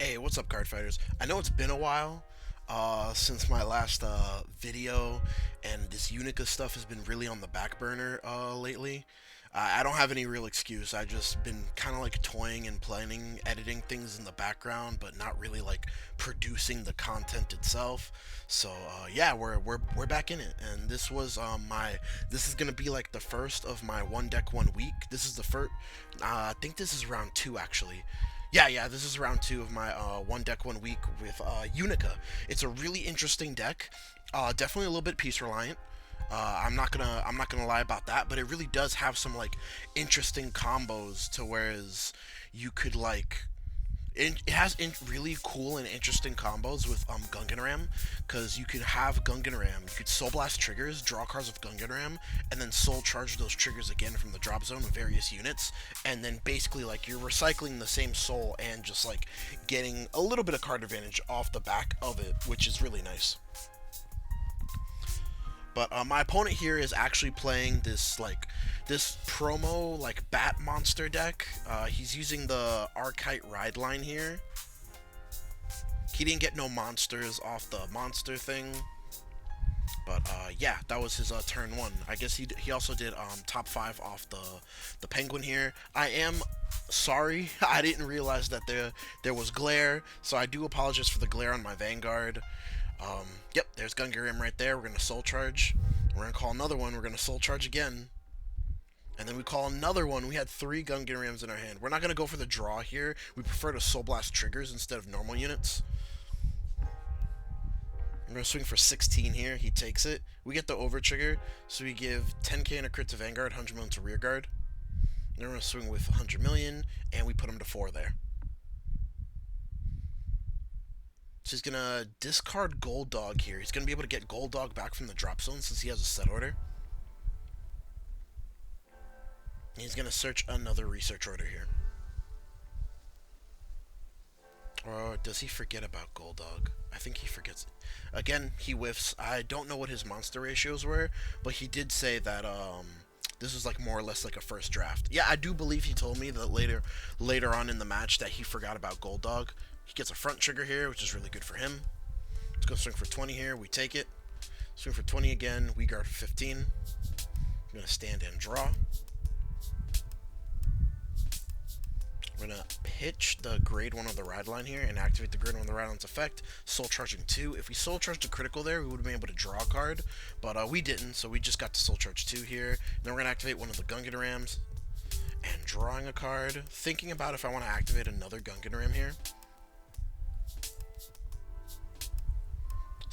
Hey, what's up, card fighters? I know it's been a while since my last video, and this Unica stuff has been really on the back burner lately. I don't have any real excuse. I just been kind of like toying and planning, editing things in the background, but not really like producing the content itself. So yeah, we're back in it, and this was this is gonna be like the first of my one deck 1 week. This is the first. I think this is round two actually. Yeah, this is round two of my one deck 1 week with Unica. It's a really interesting deck. Definitely a little bit piece reliant. I'm not gonna lie about that, but it really does have some like interesting combos to whereas you could like it has really cool and interesting combos with Gungan Ram, because you could have Gungan Ram, you could Soul Blast triggers, draw cards with Gungan Ram, and then Soul Charge those triggers again from the drop zone with various units, and then basically like you're recycling the same Soul and just like getting a little bit of card advantage off the back of it, which is really nice. But my opponent here is actually playing this promo like bat monster deck. He's using the Archite Ride line here. He didn't get no monsters off the monster thing. But yeah, that was his turn one. I guess he also did top five off the penguin here. I am sorry, I didn't realize that there was glare, so I do apologize for the glare on my Vanguard. Yep, there's Gungarim right there. We're gonna Soul Charge. We're gonna call another one. We're gonna Soul Charge again. And then we call another one. We had three Gungarams in our hand. We're not gonna go for the draw here. We prefer to Soul Blast triggers instead of normal units. We're gonna swing for 16 here. He takes it. We get the over trigger, so we give 10k and a crit to Vanguard, 100 million to rearguard. Then we're gonna swing with 100 million, and we put him to 4 there. So he's gonna discard Gold Dog here. He's gonna be able to get Gold Dog back from the drop zone since he has a set order. And he's gonna search another research order here. Or does he forget about Gold Dog? I think he forgets. Again, he whiffs. I don't know what his monster ratios were, but he did say that this was like more or less like a first draft. Yeah, I do believe he told me that later on in the match that he forgot about Gold Dog. He gets a front trigger here, which is really good for him. Let's go swing for 20 here. We take it. Swing for 20 again. We guard for 15. I'm going to stand and draw. We're going to pitch the grade 1 of the ride line here and activate the grade 1 of the ride line's effect. Soul Charging 2. If we Soul Charged a critical there, we would have been able to draw a card, but we didn't, so we just got to Soul Charge 2 here. Then we're going to activate one of the Gungan Rams and drawing a card. Thinking about if I want to activate another Gungan Ram here.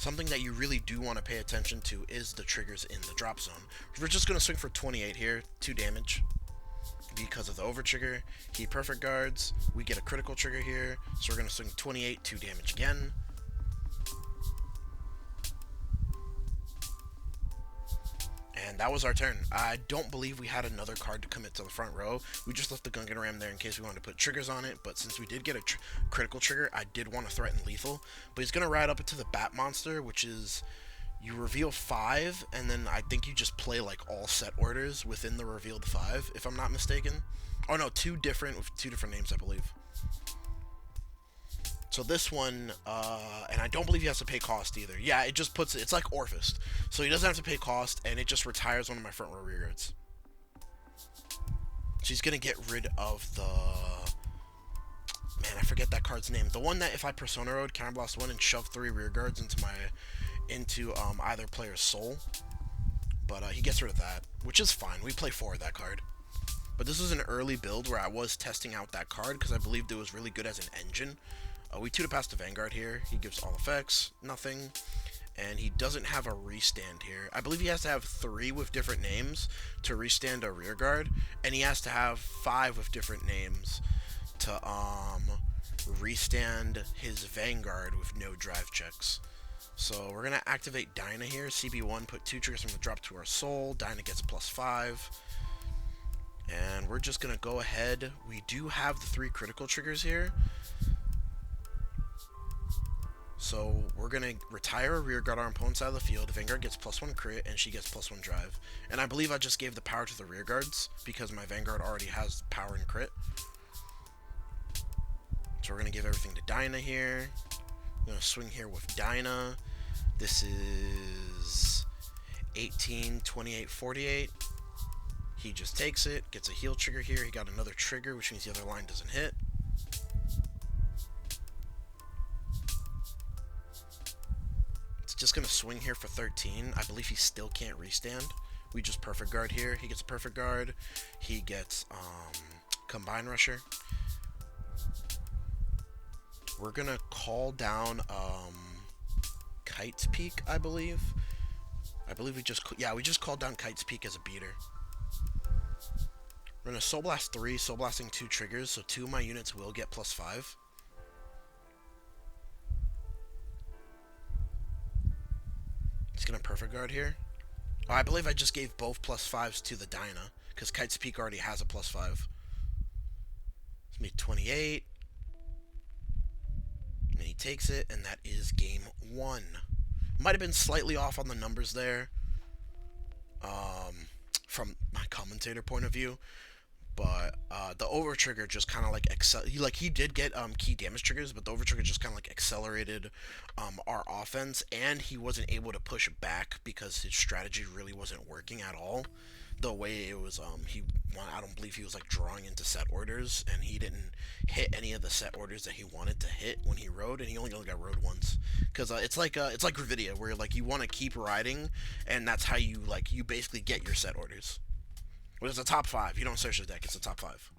Something that you really do want to pay attention to is the triggers in the drop zone. We're just going to swing for 28 here, 2 damage. Because of the over trigger, he perfect guards. We get a critical trigger here, so we're going to swing 28, 2 damage again. And that was our turn. I don't believe we had another card to commit to the front row. We just left the Gungan Ram there in case we wanted to put triggers on it, but since we did get a critical trigger, I did want to threaten lethal. But he's going to ride up into the Bat Monster, which is you reveal 5, and then I think you just play like all set orders within the revealed 5, if I'm not mistaken. Oh no, two different names, I believe. So this one, and I don't believe he has to pay cost either. Yeah, it just puts it's like Orphist. So he doesn't have to pay cost, and it just retires one of my front row rear guards. So he's going to get rid of the... Man, I forget that card's name. The one that if I Persona Road, Counterblast 1, and shove 3 rear guards into either player's soul. But he gets rid of that, which is fine. We play 4 of that card. But this was an early build where I was testing out that card because I believed it was really good as an engine. We 2 to pass to Vanguard here. He gives all effects, nothing. And he doesn't have a restand here. I believe he has to have 3 with different names to restand a rear guard. And he has to have 5 with different names to restand his Vanguard with no drive checks. So we're going to activate Dyna here. CB1, put 2 triggers from the drop to our soul. Dyna gets a +5. And we're just going to go ahead. We do have the 3 critical triggers here. So we're going to retire a rear guard on our opponent's side of the field. The Vanguard gets +1 crit, and she gets +1 drive. And I believe I just gave the power to the rear guards because my Vanguard already has power and crit. So So we're going to give everything to Dinah here. I'm going to swing here with Dinah. This is 18, 28, 48. He just takes it, gets a heal trigger here. He got another trigger, which means the other line doesn't hit. It's just going to swing here for 13. I believe he still can't restand. We just perfect guard here. He gets a perfect guard. He gets Combine Rusher. We're going to call down Kite's Peak, I believe. We just called down Kite's Peak as a beater. We're going to Soul Blast 3, Soul Blasting 2 triggers, so 2 of my units will get +5. He's going to Perfect Guard here. Oh, I believe I just gave both +5s to the Dinah, because Kite's Peak already has a +5. It's going to be 28. And he takes it, and that is game 1. Might have been slightly off on the numbers there, from my commentator point of view, but the over trigger just kind of like he did get key damage triggers, but the over trigger just kind of like accelerated our offense, and he wasn't able to push back because his strategy really wasn't working at all. The way it was, I don't believe he was like drawing into set orders, and he didn't hit any of the set orders that he wanted to hit when he rode, and he only got rode once. Because it's like Gravidia, where like you want to keep riding, and that's how you basically get your set orders. Well, it's a top 5. You don't search the deck; it's a top 5.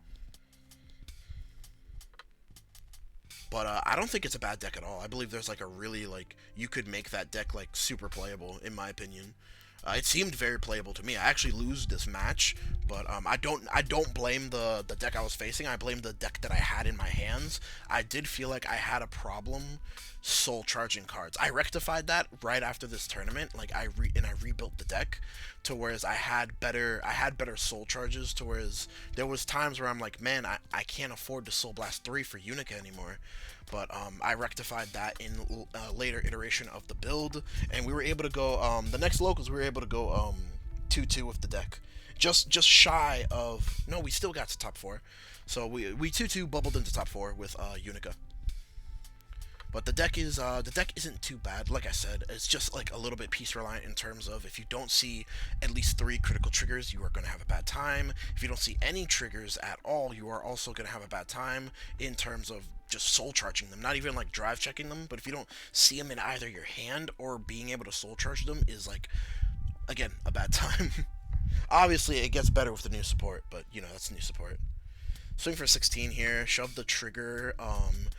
But I don't think it's a bad deck at all. I believe there's like a really you could make that deck like super playable, in my opinion. It seemed very playable to me. I actually lose this match, but I don't blame the deck I was facing. I blame the deck that I had in my hands. I did feel like I had a problem soul charging cards. I rectified that right after this tournament. Like I rebuilt the deck to whereas I had better soul charges, to whereas there was times where I'm like, man, I can't afford to Soul Blast 3 for Unica anymore. But I rectified that in a later iteration of the build, and we were able to go, the next locals, we were able to go 2-2 with the deck. Just shy of, no, we still got to top 4. So we 2-2 bubbled into top 4 with Unica. But the deck isn't too bad. Like I said, it's just like a little bit piece reliant in terms of if you don't see at least 3 critical triggers, you are going to have a bad time. If you don't see any triggers at all, you are also going to have a bad time in terms of just soul charging them. Not even like drive checking them, but if you don't see them in either your hand or being able to soul charge them is like, again, a bad time. Obviously, it gets better with the new support, but you know, that's new support. Swing for 16 here. Shove the trigger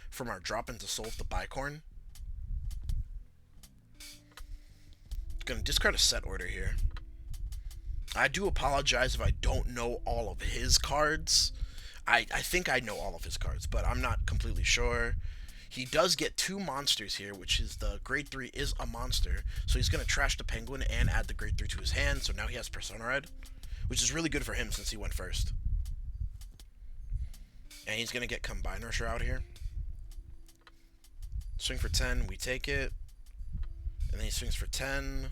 from our drop into soul with the bicorn. Gonna discard a set order here. I do apologize if I don't know all of his cards. I think I know all of his cards, but I'm not completely sure. He does get 2 monsters here, which is the grade 3 is a monster. So he's going to trash the penguin and add the grade 3 to his hand. So now he has Persona Red, which is really good for him since he went first. And he's going to get Combine Rusher out here. Swing for 10, we take it. And then he swings for 10.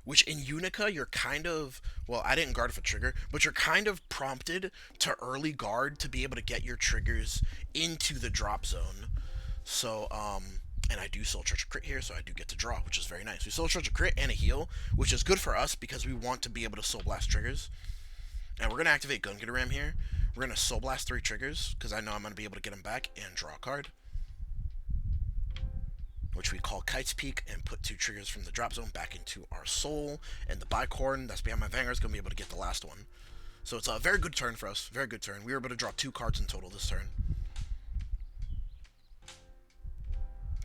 Which in Unica, you're kind of, well, I didn't guard with a trigger, but you're kind of prompted to early guard to be able to get your triggers into the drop zone. So, and I do Soul Charge a crit here, so I do get to draw, which is very nice. We Soul Charge a crit and a heal, which is good for us because we want to be able to Soul Blast triggers. And we're going to activate Gun Getter Ram here. We're going to Soul Blast 3 triggers, because I know I'm going to be able to get them back and draw a card, which we call Kite's Peak, and put 2 triggers from the drop zone back into our soul. And the bicorn that's behind my Vanguard is going to be able to get the last one. So it's a very good turn for us. Very good turn. We were able to draw 2 cards in total this turn.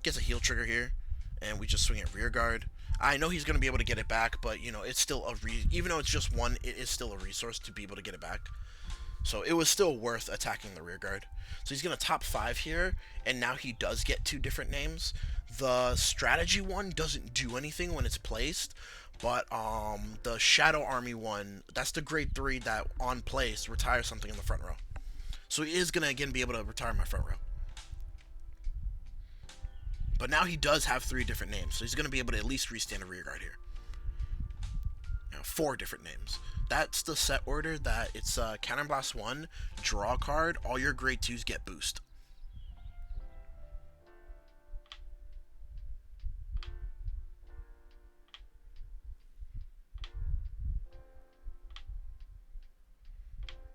Gets a heal trigger here, and we just swing at rear guard. I know he's going to be able to get it back, but, you know, it's still even though it's just 1, it is still a resource to be able to get it back. So it was still worth attacking the rear guard. So he's going to top 5 here, and now he does get 2 different names. The strategy one doesn't do anything when it's placed, but the Shadow Army one, that's the grade 3 that on place retires something in the front row. So he is going to again be able to retire my front row. But now he does have 3 different names, so he's going to be able to at least restand a rear guard here. 4 different names. That's the set order that it's Cannon Blast 1, draw a card, all your grade 2s get boost.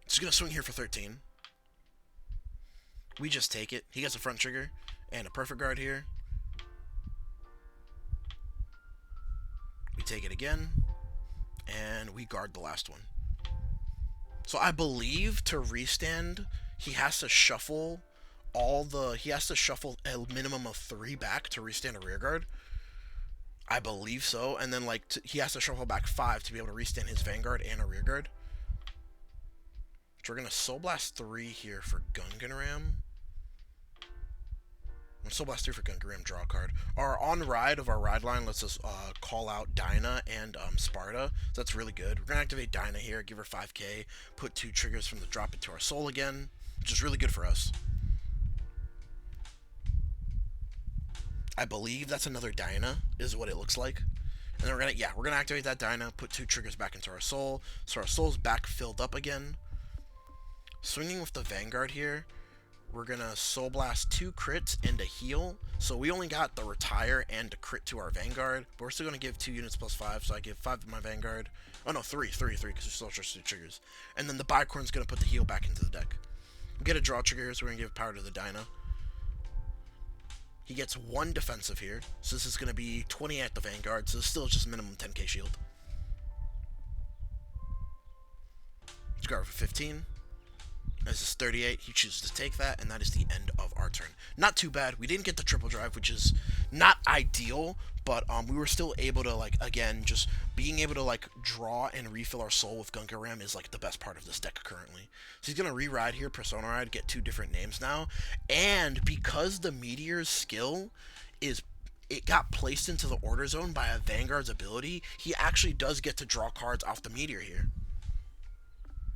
He's going to swing here for 13. We just take it. He gets a front trigger and a perfect guard here. We take it again, and we guard the last one. So I believe to restand, he has to shuffle he has to shuffle a minimum of 3 back to restand a rear guard. I believe so, and then like he has to shuffle back 5 to be able to restand his Vanguard and a rear guard. So we're gonna Soul Blast 3 here for Gungan Ram. Soul Blast 3 for Gungan Ram, draw a card. Our on ride of our ride line lets us call out Dinah and Sparta. So that's really good. We're gonna activate Dinah here, give her 5k, put 2 triggers from the drop into our soul again, which is really good for us. I believe that's another Dinah, is what it looks like. And then we're gonna activate that Dinah, put 2 triggers back into our soul, so our soul's back filled up again. Swinging with the Vanguard here, we're gonna Soul Blast 2 crits and a heal. So we only got the retire and a crit to our Vanguard, but we're still gonna give 2 units plus 5, so I give 5 to my Vanguard. Oh no, 3, because we still just 2 triggers. And then the Bicorn's gonna put the heal back into the deck. We get a draw trigger here, so we're gonna give power to the Dinah. He gets 1 defensive here, so this is gonna be 20 at the Vanguard, so it's still just minimum 10k shield. Let's go for 15. This is 38. He chooses to take that, and that is the end of our turn. Not too bad. We didn't get the triple drive, which is not ideal, but we were still able to, like, again, just being able to, like, draw and refill our soul with Gungan Ram is, like, the best part of this deck currently. So he's going to re-ride here, Persona Ride, get 2 different names now. And because the Meteor's skill it got placed into the order zone by a Vanguard's ability, he actually does get to draw cards off the Meteor here,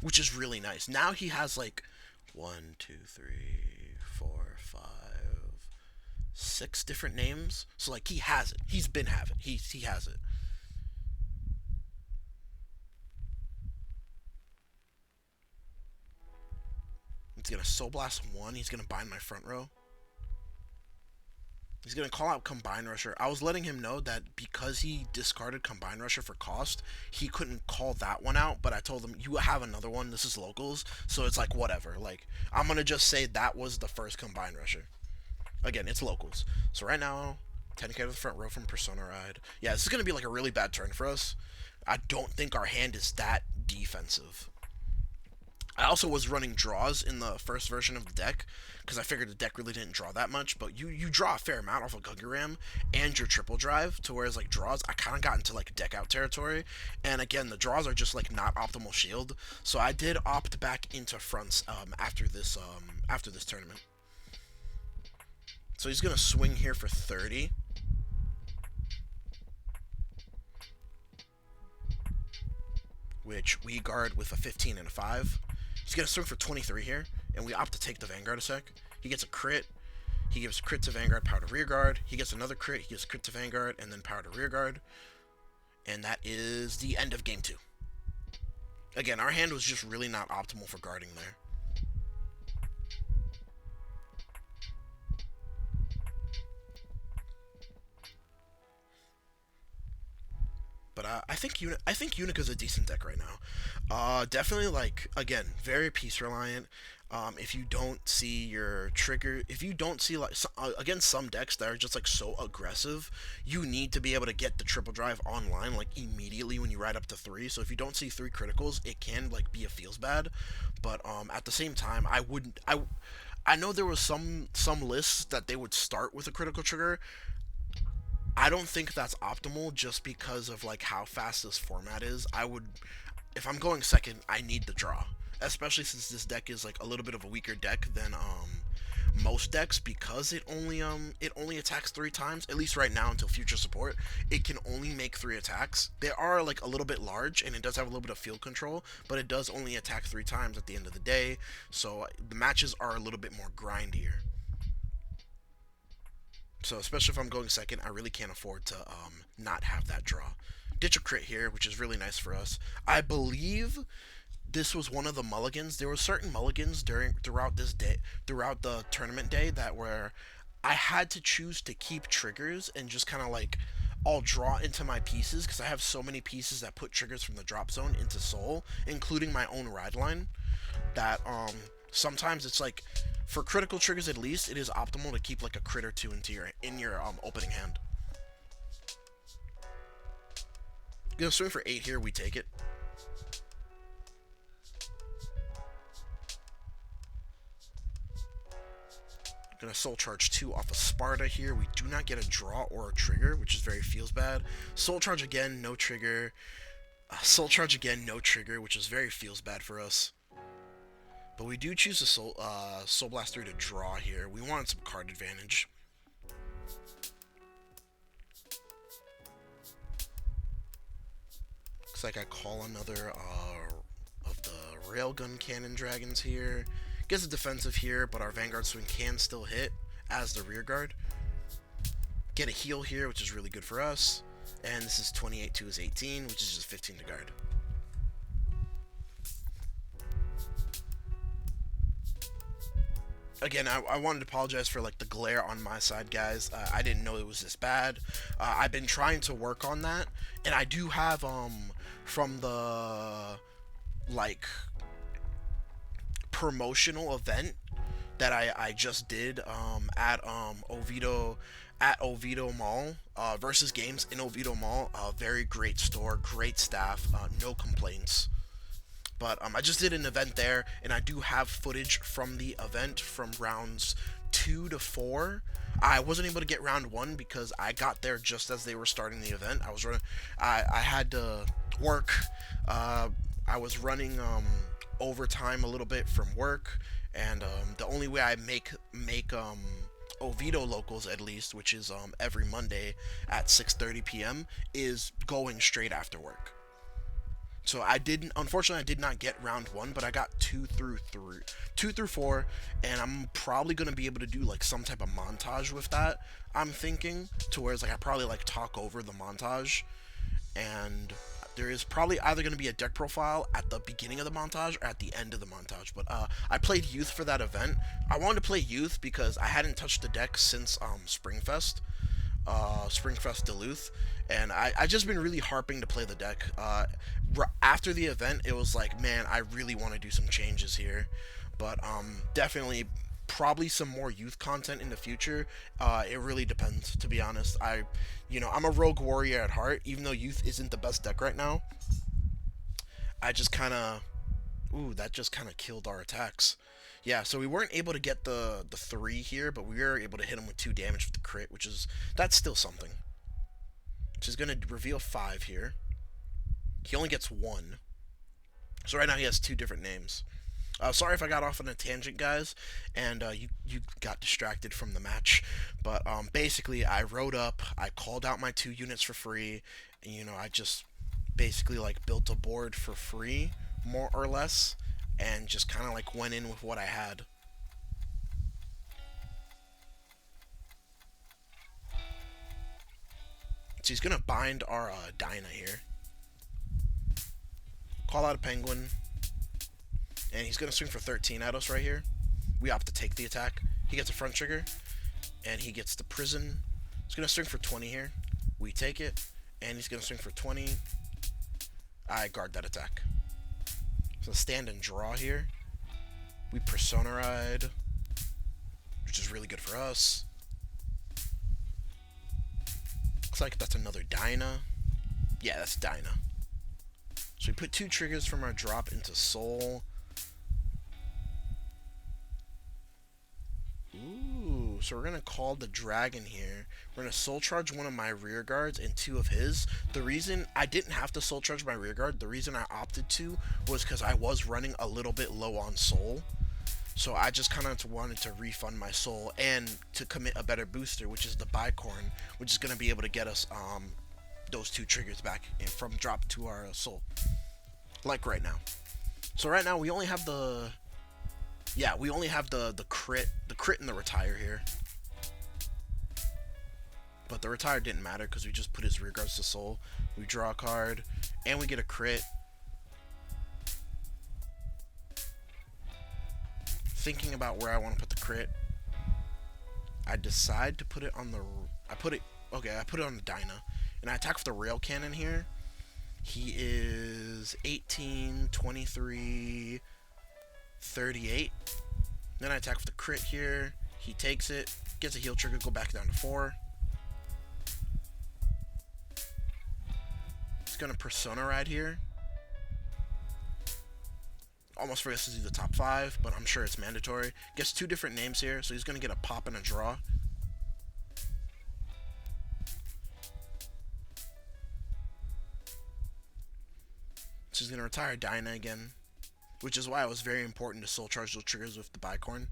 which is really nice. Now he has like 1, 2, 3, 4, 5, 6 different names. So like he has it. He's been having it. He has it. He's gonna Soul Blast 1. He's gonna bind my front row. He's going to call out Combine Rusher. I was letting him know that because he discarded Combine Rusher for cost, he couldn't call that one out, but I told him, you have another one, this is locals, so it's like, whatever. Like, I'm going to just say that was the first Combine Rusher. Again, it's locals. So right now, 10k to the front row from Persona Ride. Yeah, this is going to be like a really bad turn for us. I don't think our hand is that defensive. I also was running draws in the first version of the deck, because I figured the deck really didn't draw that much, but you draw a fair amount off of Gungan Ram and your triple drive, to whereas like draws, I kind of got into like deck out territory, and again, the draws are just like not optimal shield, so I did opt back into fronts after this tournament. So he's going to swing here for 30. Which we guard with a 15 and a 5. He's going to swing for 23 here, and we opt to take the Vanguard a sec. He gets a crit. He gives crit to Vanguard, power to rear guard. He gets another crit. He gives crit to Vanguard, and then power to rear guard. And that is the end of game 2. Again, our hand was just really not optimal for guarding there. But I think Unica's a decent deck right now. Definitely, like, again, very piece reliant. If you don't see your trigger, if you don't see, like, again, some decks that are just like so aggressive, you need to be able to get the triple drive online like immediately when you ride up to 3. So if you don't see 3 criticals, it can like be a feels bad. But at the same time, I know there was some lists that they would start with a critical trigger. I don't think that's optimal just because of like how fast this format is. If I'm going second, I need the draw, especially since this deck is like a little bit of a weaker deck than most decks, because it only attacks 3 times, at least right now until future support. It can only make 3 attacks. They are like a little bit large, and it does have a little bit of field control, but it does only attack 3 times at the end of the day, so the matches are a little bit more grindier. So especially if I'm going second, I really can't afford to not have that draw, ditch a crit here, which is really nice for us. I believe this was one of the mulligans. There were certain mulligans throughout the tournament day that were I had to choose to keep triggers and just kind of like I'll draw into my pieces because I have so many pieces that put triggers from the drop zone into soul, including my own ride line. That sometimes it's like for critical triggers at least it is optimal to keep like a crit or two into your opening hand. Gonna swing for 8 here. We take it. Gonna soul charge 2 off of Sparta here. We do not get a draw or a trigger, which is very feels bad. Soul charge again, no trigger. Soul charge again, no trigger, which is very feels bad for us. But we do choose a Soul Blast 3 to draw here. We wanted some card advantage. Looks like I call another of the Railgun Cannon Dragons here. Gets a defensive here, but our Vanguard swing can still hit as the rear guard. Get a heal here, which is really good for us. And this is 28 to his 18, which is just 15 to guard. Again, I wanted to apologize for like the glare on my side, guys. I didn't know it was this bad. I've been trying to work on that, and I do have from the like promotional event that I just did at Oviedo Mall versus games in Oviedo Mall. Very great store, great staff, no complaints. But I just did an event there, and I do have footage from the event from rounds 2 to 4. I wasn't able to get round 1 because I got there just as they were starting the event. I had to work. I was running overtime a little bit from work, and the only way I make Oviedo locals, at least, which is every Monday at 6:30 p.m., is going straight after work. So unfortunately I did not get round 1, but I got 2 through 4, and I'm probably gonna be able to do like some type of montage with that. I'm thinking to where it's like I probably like talk over the montage, and there is probably either going to be a deck profile at the beginning of the montage or at the end of the montage. But I played Youth for that event. I wanted to play Youth because I hadn't touched the deck since Springfest Duluth, and I just been really harping to play the deck. After the event, it was like, man, I really want to do some changes here. But definitely probably some more Youth content in the future. It really depends, to be honest. I'm a rogue warrior at heart, even though Youth isn't the best deck right now. I just kind of... Ooh, that just kind of killed our attacks. Yeah, so we weren't able to get the 3 here, but we were able to hit him with 2 damage with the crit, that's still something. Which is going to reveal 5 here. He only gets 1. So right now he has 2 different names. Sorry if I got off on a tangent, guys, and you got distracted from the match. But basically, I rode up, I called out my 2 units for free, and I just basically like built a board for free, more or less, and just kind of like went in with what I had. So he's gonna bind our Dyna here. Call out a Penguin. And he's going to swing for 13 at us right here. We opt to take the attack. He gets a front trigger. And he gets the prison. He's going to swing for 20 here. We take it. And he's going to swing for 20. I guard that attack. So stand and draw here. We Persona Ride, which is really good for us. Looks like that's another Dyna. Yeah, that's Dyna. So we put 2 triggers from our drop into Soul. Ooh, so we're going to call the Dragon here. We're going to Soul Charge one of my rear guards and 2 of his. The reason I didn't have to Soul Charge my rear guard, the reason I opted to was because I was running a little bit low on Soul. So I just kind of wanted to refund my Soul and to commit a better booster, which is the Bicorn, which is going to be able to get us those 2 triggers back and from drop to our Soul. Like right now. So right now we only have the... Yeah, we only have the crit and the retire here. But the retire didn't matter because we just put his rear guards to soul. We draw a card, and we get a crit. Thinking about where I want to put the crit, I decide to put it on the... I put it on the Dyna. And I attack with the rail cannon here. He is 18, 23, 38. Then I attack with the crit here. He takes it, gets a heal trigger, go back down to 4. He's gonna Persona Ride here. Almost forgets to do the top 5, but I'm sure it's mandatory. Gets 2 different names here, so he's gonna get a pop and a draw. So he's gonna retire Dyna again, which is why it was very important to soul charge those triggers with the Bicorn.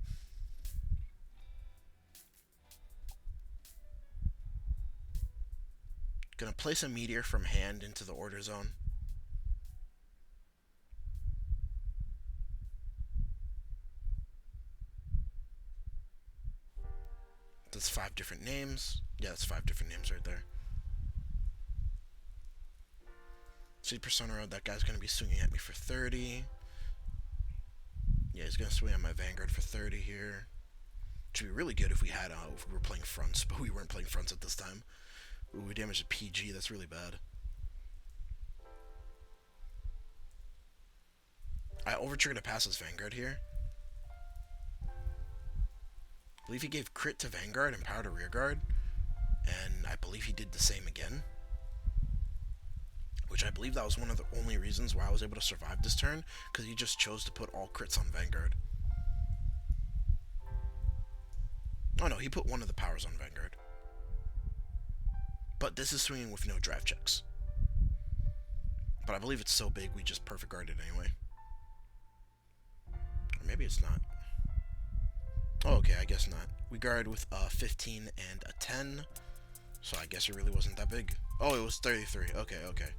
Gonna place a meteor from hand into the order zone. That's 5 different names. Yeah, that's 5 different names right there. See Persona Road, that guy's gonna be swinging at me for 30. Yeah, he's gonna swing at my Vanguard for 30 here. Which would be really good if we were playing fronts, but we weren't playing fronts at this time. Ooh, we damaged a PG, that's really bad. I overtriggered to pass his Vanguard here. I believe he gave crit to Vanguard and power to rearguard. And I believe he did the same again. Which I believe that was one of the only reasons why I was able to survive this turn, because he just chose to put all crits on Vanguard. Oh no, he put one of the powers on Vanguard. But this is swinging with no drive checks. But I believe it's so big we just perfect guard it anyway. Or maybe it's not. Oh, okay, I guess not. We guard with a 15 and a 10. So I guess it really wasn't that big. Oh, it was 33. Okay, okay.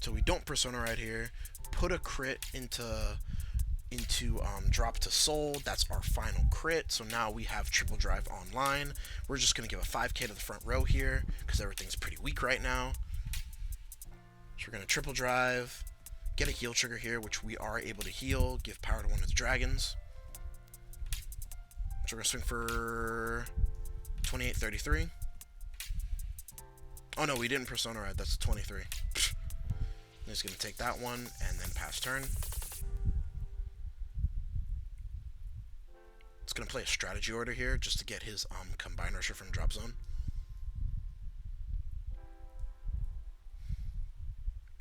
So we don't Persona right here. Put a crit into drop to soul. That's our final crit. So now we have triple drive online. We're just going to give a 5k to the front row here because everything's pretty weak right now. So we're going to triple drive, get a heal trigger here, which we are able to heal, give power to one of the dragons. So we're going to swing for 28-33. Oh no, we didn't Persona Ride. That's 23. He's going to take that one and then pass turn. It's going to play a strategy order here just to get his Combine Rusher from drop zone.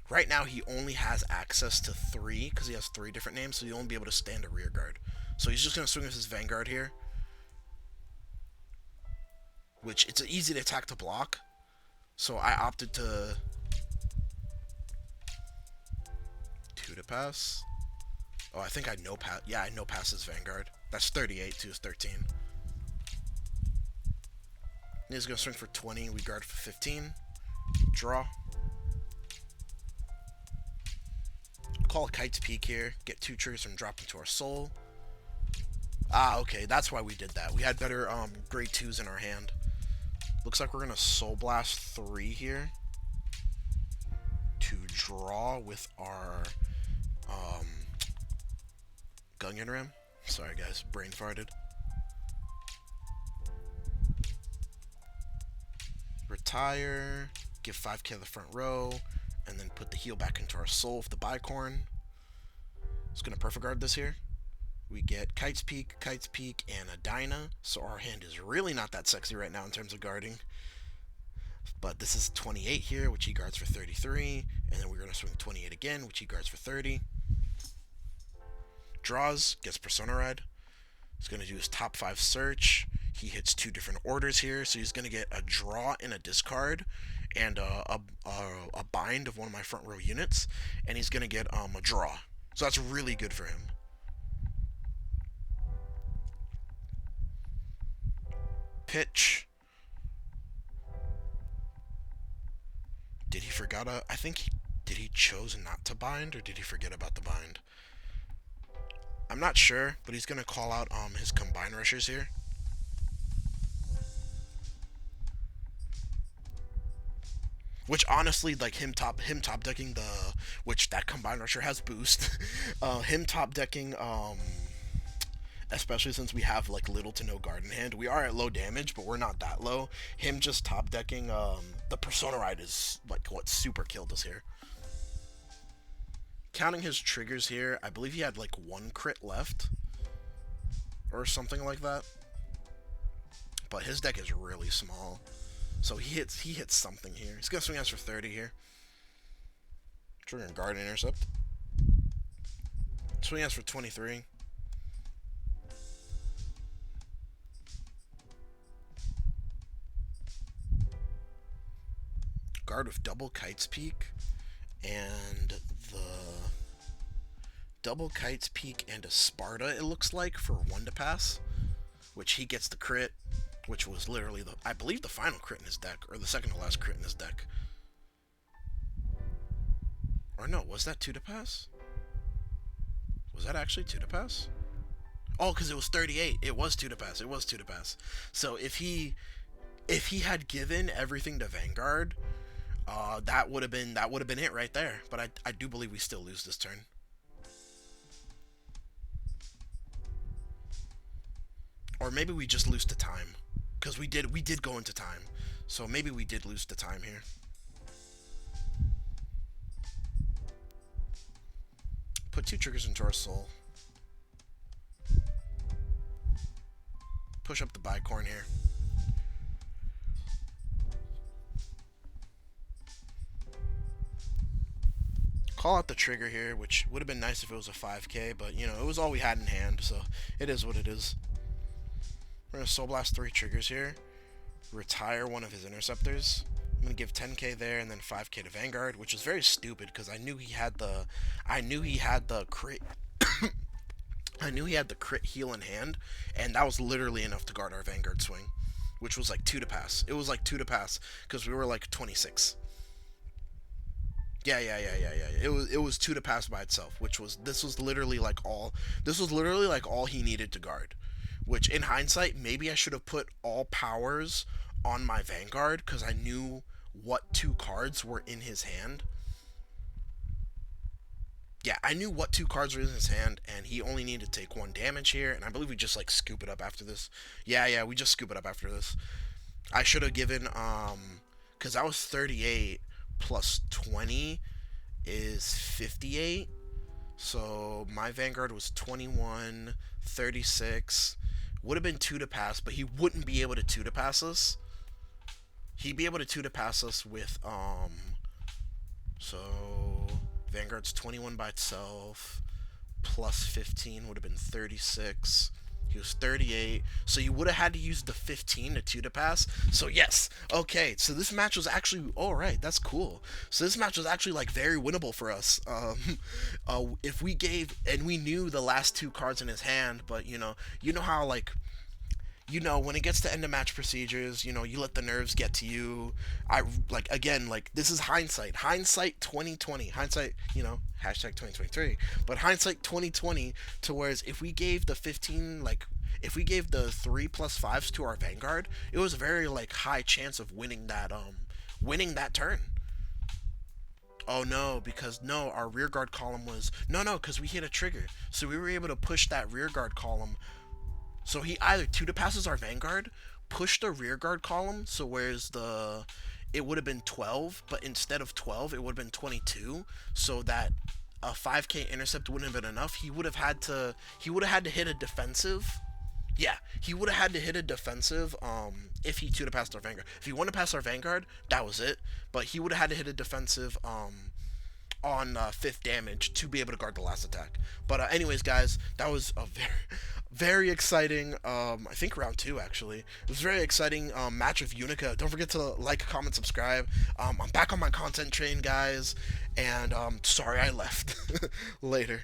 Right now he only has access to 3 because he has 3 different names, so he'll only be able to stand a rear guard. So he's just going to swing with his Vanguard here, which it's an easy attack to block. So I opted to 2 to pass. Oh, I think I no pass. Yeah, I no pass his Vanguard. That's 38 to his 13. He's going to swing for 20. We guard for 15. Draw. Call a Kite's Peak here. Get 2 triggers from dropping to our soul. Ah, okay. That's why we did that. We had better grade 2s in our hand. Looks like we're going to Soul Blast 3 here. To draw with our Gungan Ram. Sorry guys, brain farted. Retire, give 5k to the front row, and then put the heal back into our soul with the Bicorn. It's gonna perfect guard this here. We get Kite's Peak, and a Dyna, so our hand is really not that sexy right now in terms of guarding. But this is 28 here, which he guards for 33, and then we're gonna swing 28 again, which he guards for 30. Draws, gets Persona Ride. He's going to do his top 5 search. He hits 2 different orders here, so he's going to get a draw and a discard, and a bind of one of my front row units, and he's going to get a draw. So that's really good for him. Pitch. Did he forget I think did he chose not to bind, or did he forget about the bind? I'm not sure, but he's going to call out his Combine Rushers here. Which honestly, like him top decking the, which that combined rusher has boost. Him top decking especially since we have like little to no guard in hand. We are at low damage, but we're not that low. Him just top decking the Persona Ride is like what super killed us here. Counting his triggers here, I believe he had like one crit left or something like that. But his deck is really small. So he hits something here. He's gonna swing us for 30 here. Triggering guard intercept. Swing us for 23. Guard with double Kite's Peak, and the double Kite's Peak and a Sparta, it looks like, for 1 to pass, which he gets the crit, which was literally the, I believe, the final crit in his deck, or the second to last crit in his deck. Or no, was that 2 to pass? Was that actually 2 to pass? Oh, because it was 38. It was 2 to pass. It was 2 to pass. So if he had given everything to Vanguard, that would have been it right there. But I do believe we still lose this turn. Or maybe we just lose to time, because we did go into time. So maybe we did lose to time here. Put 2 triggers into our soul. Push up the bicorn here. Call out the trigger here, which would have been nice if it was a 5k, but you know, it was all we had in hand, so it is what it is. We're gonna Soul Blast 3 triggers here. Retire one of his interceptors. I'm gonna give 10k there and then 5k to Vanguard, which is very stupid because I knew he had the crit I knew he had the crit heal in hand, and that was literally enough to guard our Vanguard swing, which was like 2 to pass. It was like 2 to pass because we were like 26. Yeah. It was 2 to pass by itself, which was this was literally like all he needed to guard. Which in hindsight, maybe I should have put all powers on my Vanguard because I knew what 2 cards were in his hand. Yeah, I knew what 2 cards were in his hand, and he only needed to take 1 damage here, and I believe we just like scoop it up after this. Yeah, we just scoop it up after this. I should have given because I was 38 plus 20 is 58. So my Vanguard was 21, 36. Would have been 2 to pass, but he wouldn't be able to 2 to pass us. He'd be able to 2 to pass us with so Vanguard's 21 by itself plus 15 would have been 36. He was 38, so you would have had to use the 15 to 2 to pass. So yes, okay, so this match was actually, alright, that's cool. So this match was actually like very winnable for us. If we gave, and we knew the last 2 cards in his hand, but you know how like, when it gets to end of match procedures, you let the nerves get to you. This is hindsight 2020, hindsight, hashtag 2023, but hindsight 2020, to whereas if we gave the 15, if we gave the 3 plus 5s to our Vanguard, it was a very high chance of winning that turn. Oh no, because our rear guard column was because we hit a trigger, so we were able to push that rear guard column. So he either 2 to passes our Vanguard, pushed the rear guard column, so whereas it would have been 12, but instead of 12, it would have been 22, so that a 5k intercept wouldn't have been enough. He would have had to hit a defensive. Yeah, he would have had to hit a defensive if he 2 to passed our Vanguard. If he 1 to pass our Vanguard, that was it, but he would have had to hit a defensive on 5th damage to be able to guard the last attack. But anyways, guys, that was a very exciting, I think round 2 actually. It was a very exciting match with Unica. Don't forget to like, comment, subscribe. I'm back on my content train, guys, and sorry I left. Later.